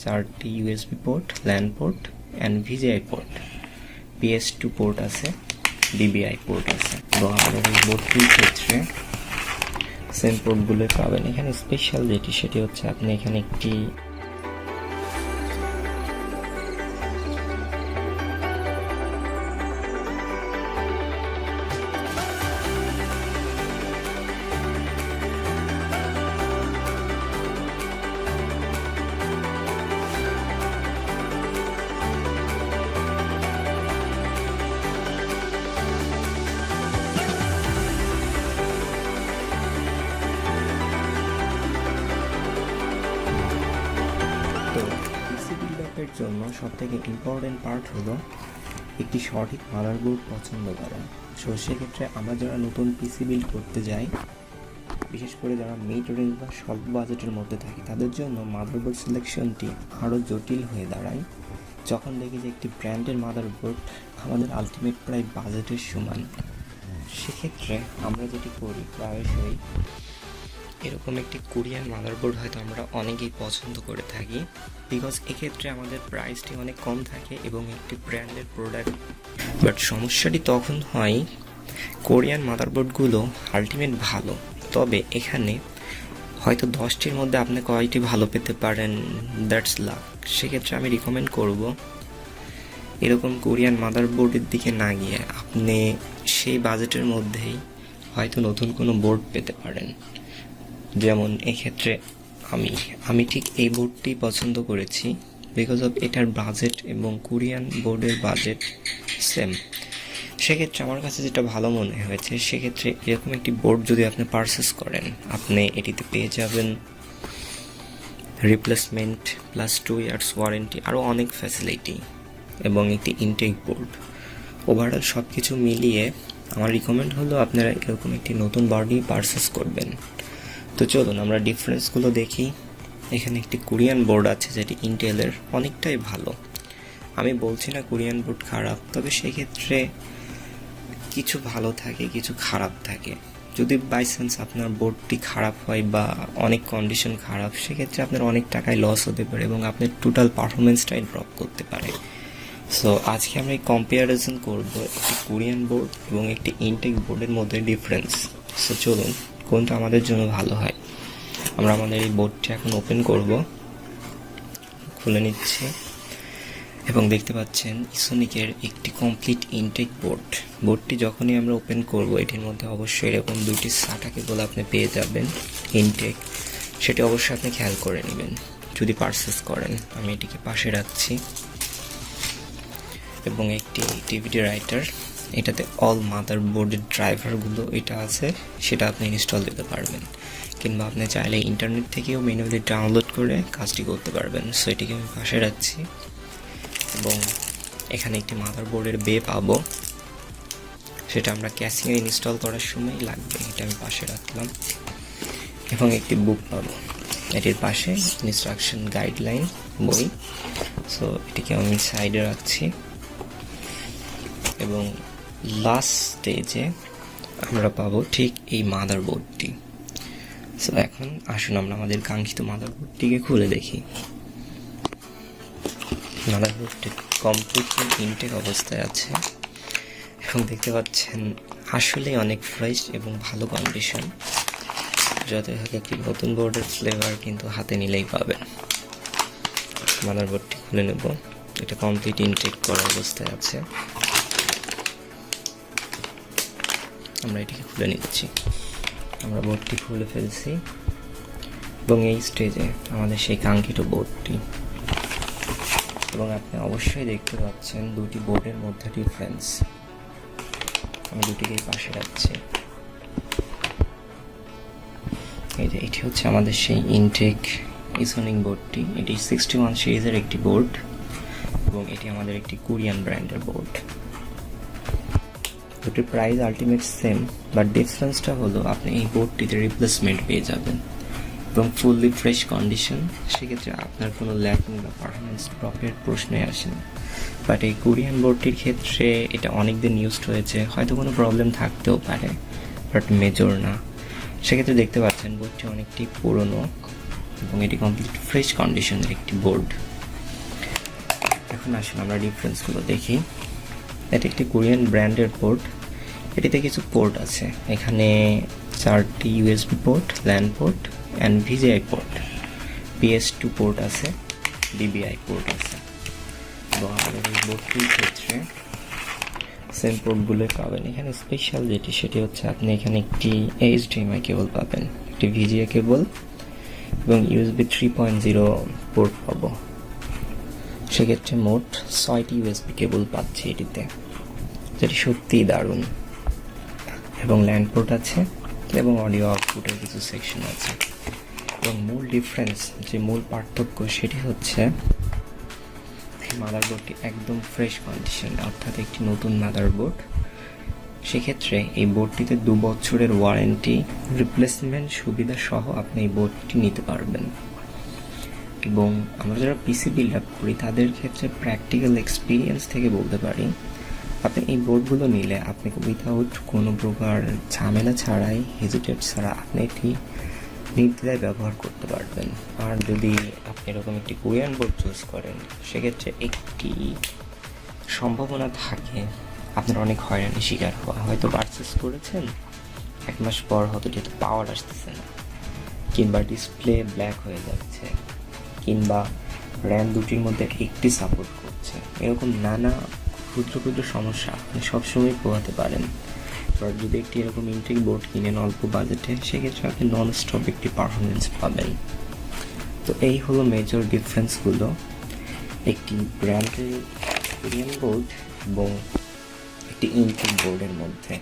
চারটি USB port, LAN port and VGA port, PS2 port আছে, DVI port আছে। এবং আমাদের এই বোর্ডটির ক্ষেত্রে সেম পোর্টগুলো পাবেন। এখানে স্পেশাল যেটি সেটি হচ্ছে আপনি এখানে একটি পিসি বিল্ডআপের জন্য সবথেকে ইম্পর্টেন্ট পার্ট হলো একটি সঠিক মাদারবোর্ড পছন্দ করা। সো সেক্ষেত্রে আমরা যারা নতুন পিসি বিল্ড করতে যাই, বিশেষ করে যারা মিড রেঞ্জ বা স্বল্প বাজেটের মধ্যে থাকে, তাদের জন্য মাদারবোর্ড সিলেকশনটি আরও জটিল হয়ে দাঁড়ায় যখন দেখি যে একটি ব্র্যান্ডের মাদারবোর্ড আমাদের আলটিমেট প্রায় বাজেটের সমান। সেক্ষেত্রে আমরা যেটি করি প্রায়শই এরকম একটি কোরিয়ান মাদারবোর্ড হয়তো আমরা অনেকেই পছন্দ করে থাকি, বিকজ এক্ষেত্রে আমাদের প্রাইসটি অনেক কম থাকে এবং একটি ব্র্যান্ডের প্রোডাক্ট। বাট সমস্যাটি তখন হয় কোরিয়ান মাদারবোর্ডগুলো আলটিমেট ভালো, তবে এখানে হয়তো 10টির মধ্যে আপনি কয়টি ভালো পেতে পারেন, দ্যাটস লাক। সেক্ষেত্রে আমি রিকমেন্ড করব এরকম কোরিয়ান মাদারবোর্ডের দিকে না গিয়ে আপনি সেই বাজেটের মধ্যেই হয়তো নতুন কোনো বোর্ড পেতে পারেন। যেমন এক্ষেত্রে আমি ঠিক এই বোর্ডটি পছন্দ করেছি বিকজ অফ এটার বাজেট এবং কোরিয়ান বোর্ডের বাজেট সেম। সেক্ষেত্রে আমার কাছে যেটা ভালো মনে হয়েছে, সেক্ষেত্রে এরকম একটি বোর্ড যদি আপনি পারচেস করেন, আপনি এটিতে পেয়ে যাবেন রিপ্লেসমেন্ট প্লাস 2 ইয়ার্স ওয়ারেন্টি, আরও অনেক ফ্যাসিলিটি এবং একটি ইনটেক বোর্ড। ওভারঅল সব কিছু মিলিয়ে আমার রিকমেন্ড হলো আপনারা এরকম একটি নতুন বডি পারচেস করবেন। তো চলুন আমরা ডিফারেন্সগুলো দেখি। এখানে একটি কোরিয়ান বোর্ড আছে যেটি ইন্টেলের, অনেকটাই ভালো। আমি বলছি না কোরিয়ান বোর্ড খারাপ, তবে সেক্ষেত্রে কিছু ভালো থাকে, কিছু খারাপ থাকে। যদি বাই চান্স আপনার বোর্ডটি খারাপ হয় বা অনেক কন্ডিশন খারাপ, সেক্ষেত্রে আপনার অনেক টাকায় লস হতে পারে এবং আপনার টোটাল পারফরমেন্সটাই ড্রপ করতে পারে। সো আজকে আমরা এই কম্পারিজন করব একটি কোরিয়ান বোর্ড এবং একটি ইনটেক বোর্ডের মধ্যে ডিফারেন্স। সো চলুন কোনটা আমাদের জন্য ভালো হয়। আমরা আমাদের এই বোর্ডটি এখন ওপেন করব, খুলে নিচ্ছি এবং দেখতে পাচ্ছেন ইসোনিকের একটি কমপ্লিট ইনটেক বোর্ডটি যখনই আমরা ওপেন করব, এটির মধ্যে অবশ্যই এরকম দুইটি SATA কেবল আপনি পেয়ে যাবেন ইনটেক। সেটি অবশ্যই আপনি খেয়াল করে নেবেন যদি পারচেস করেন। আমি এটিকে পাশে রাখছি এবং একটি ডিভিডি রাইটার, এটাতে অল মাদারবোর্ডের ড্রাইভারগুলো এটা আছে, সেটা আপনি ইনস্টল দিতে পারবেন, কিংবা আপনি চাইলে ইন্টারনেট থেকেও ম্যানুয়ালি ডাউনলোড করে কাজটি করতে পারবেন। সো এটিকে আমি পাশে রাখছি এবং এখানে একটি মাদারবোর্ডের বে পাবো, সেটা আমরা ক্যাসিংয়ে ইনস্টল করার সময় লাগবে, এটা আমি পাশে রাখলাম। এবং একটি বুক পাবো, এটির পাশে ইনস্ট্রাকশন গাইডলাইন বই। সো এটিকে আমি সাইডে রাখছি এবং লাস্ট স্টেজে আমরা পাবো ঠিক এই মাদারবোর্ডটি। সো এখন আসুন আমরা আমাদের কাঙ্ক্ষিত মাদারবোর্ডটিকে খুলে দেখি। মাদারবোর্ডটি কমপ্লিটলি ইনটেক অবস্থায় আছে এবং দেখতে পাচ্ছেন আসলেই অনেক ফ্রেশ এবং ভালো কন্ডিশন। যাতে হয়তো একটি নতুন বোর্ডের ফ্লেভার কিন্তু হাতে নিলেই পাবেন। মাদারবোর্ডটি খুলে নেব, এটা কমপ্লিট ইনটেক করা অবস্থায় আছে। আমরা এটিকে খুলে নিচ্ছি, আমরা বোর্ডটি খুলে ফেলছি এবং এই স্টেজে আমাদের সেই কাঙ্ক্ষিত বোর্ডটি। এবং আপনি অবশ্যই দেখতে পাচ্ছেন দুটি বোর্ডের মধ্যে ডিফারেন্স। আমি দুটিকেই পাশে রাখছি। এই যে এটি হচ্ছে আমাদের সেই ইনটেক ইসোনিক বোর্ডটি। এটি 61 সিরিজের একটি বোর্ড এবং এটি আমাদের একটি কোরিয়ান ব্র্যান্ডের বোর্ড। দুটির প্রাইস আলটিমেট সেম, বাট ডিফারেন্সটা হলো আপনি এই বোর্ডটিতে রিপ্লেসমেন্ট পেয়ে যাবেন এবং ফুললি ফ্রেশ কন্ডিশন। সেক্ষেত্রে আপনার কোনো ল্যাকিং বা পারফরমেন্স ড্রপের প্রশ্নই আসে না। বাট এই কোরিয়ান বোর্ডটির ক্ষেত্রে এটা অনেক দিন ইউজড হয়েছে, হয়তো কোনো প্রবলেম থাকতেও পারে, বাট মেজর না। সেক্ষেত্রে দেখতে পাচ্ছেন বোর্ডটি অনেকটি পুরনো এবং এটি কমপ্লিট ফ্রেশ কন্ডিশনের একটি বোর্ড। এখন আসুন আমরা ডিফারেন্সগুলো দেখি। এটা একটি কোরিয়ান ব্র্যান্ডের পোর্ট। এটিতে কিছু পোর্ট আছে, এখানে 4টি USB port, LAN port and VGA port, PS2 port আছে, ডিবিআই পোর্ট আছে। এবং আমাদের এই বোর্ডটির ক্ষেত্রে সেম পোর্টগুলো পাবেন। এখানে স্পেশাল যেটি সেটি হচ্ছে আপনি এখানে একটি HDMI কেবল পাবেন, একটি ভিজিএ কেবল এবং USB 3.0 পোর্ট পাবো। সেক্ষেত্রে মোট 6টি USB কেবল পাচ্ছি এটিতে, যেটি সত্যিই দারুণ। এবং ল্যান্ড পোর্ট আছে এবং অডিও আউটপুটের কিছু সেকশন আছে। এবং মূল ডিফারেন্স, যে মূল পার্থক্য সেটি হচ্ছে মাদারবোর্ডটি একদম ফ্রেশ কন্ডিশন, অর্থাৎ একটি নতুন মাদারবোর্ড। সেক্ষেত্রে এই বোর্ডটিতে 2 বছরের ওয়ারেন্টি, রিপ্লেসমেন্ট সুবিধা সহ আপনি এই বোর্ডটি নিতে পারবেন। এবং আমরা যারা পিসি বিল্ড আপ করি তাদের ক্ষেত্রে প্র্যাকটিক্যাল এক্সপিরিয়েন্স থেকে বলতে পারি, আপনি এই বোর্ডগুলো নিলে আপনি উইথাউট কোনো প্রকার ঝামেলা ছাড়াই, হেজিটেট ছাড়া আপনি এটি নির্দ্বিধায় ব্যবহার করতে পারবেন। আর যদি আপনি এরকম একটি কোরিয়ান বোর্ড চুজ করেন, সেক্ষেত্রে একটি সম্ভাবনা থাকে আপনার অনেক হয়রানির শিকার হওয়া। হয়তো পারচেস করেছেন, 1 মাস পর হয়তো যেহেতু পাওয়ার আসতেছে না, কিংবা ডিসপ্লে ব্ল্যাক হয়ে যাচ্ছে, কিংবা র্যাম দুটির মধ্যে একটি সাপোর্ট করছে, এরকম নানা ক্ষুদ্র ক্ষুদ্র সমস্যা আপনি সবসময় পোহাতে পারেন। এবার যদি একটি এরকম ইন্টেক বোর্ড কিনেন অল্প বাজেটে, সেক্ষেত্রে আপনি নন স্টপ একটি পারফরমেন্স পাবেন। তো এই হলো মেজর ডিফারেন্সগুলো একটি ব্র্যান্ডের কোরিয়ান বোর্ড এবং একটি ইন্টেক বোর্ডের মধ্যে।